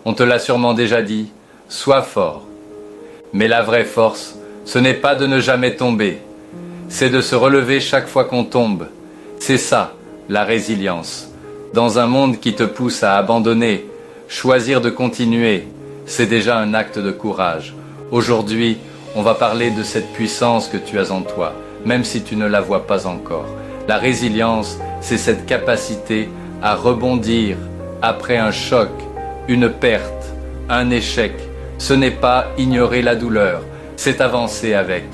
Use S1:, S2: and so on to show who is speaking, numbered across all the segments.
S1: On te l'a sûrement déjà dit, sois fort. Mais la vraie force, ce n'est pas de ne jamais tomber, c'est de se relever chaque fois qu'on tombe. C'est ça, la résilience. Dans un monde qui te pousse à abandonner, choisir de continuer, c'est déjà un acte de courage. Aujourd'hui, on va parler de cette puissance que tu as en toi, même si tu ne la vois pas encore. La résilience, c'est cette capacité à rebondir après un choc, une perte, un échec. Ce n'est pas ignorer la douleur, c'est avancer avec.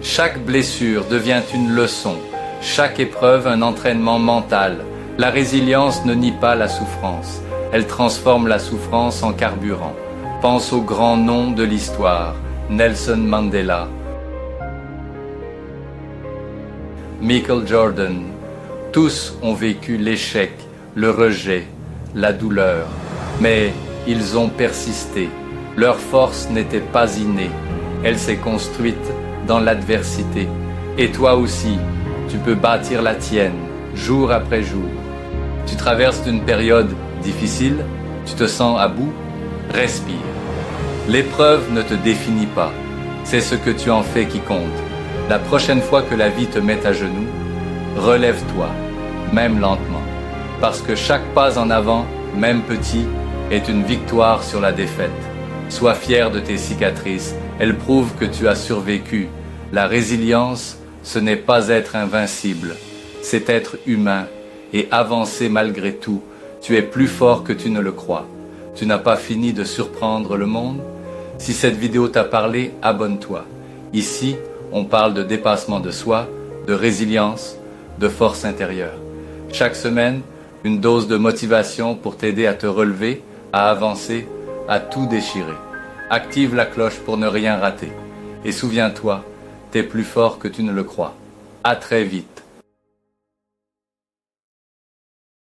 S1: Chaque blessure devient une leçon, chaque épreuve un entraînement mental. La résilience ne nie pas la souffrance, elle transforme la souffrance en carburant. Pense aux grands noms de l'histoire, Nelson Mandela, Michael Jordan. Tous ont vécu l'échec, le rejet, la douleur, mais ils ont persisté. Leur force n'était pas innée, elle s'est construite dans l'adversité. Et toi aussi, tu peux bâtir la tienne, jour après jour. Tu traverses une période difficile, tu te sens à bout, respire. L'épreuve ne te définit pas, c'est ce que tu en fais qui compte. La prochaine fois que la vie te met à genoux, relève-toi, même lentement, parce que chaque pas en avant, même petit, est une victoire sur la défaite. Sois fier de tes cicatrices, elles prouvent que tu as survécu. La résilience, ce n'est pas être invincible, c'est être humain et avancer malgré tout. Tu es plus fort que tu ne le crois. Tu n'as pas fini de surprendre le monde? Si cette vidéo t'a parlé, abonne-toi. Ici, on parle de dépassement de soi, de résilience, de force intérieure. Chaque semaine, une dose de motivation pour t'aider à te relever, à avancer, à tout déchirer. Active la cloche pour ne rien rater. Et souviens-toi, t'es plus fort que tu ne le crois. À très vite.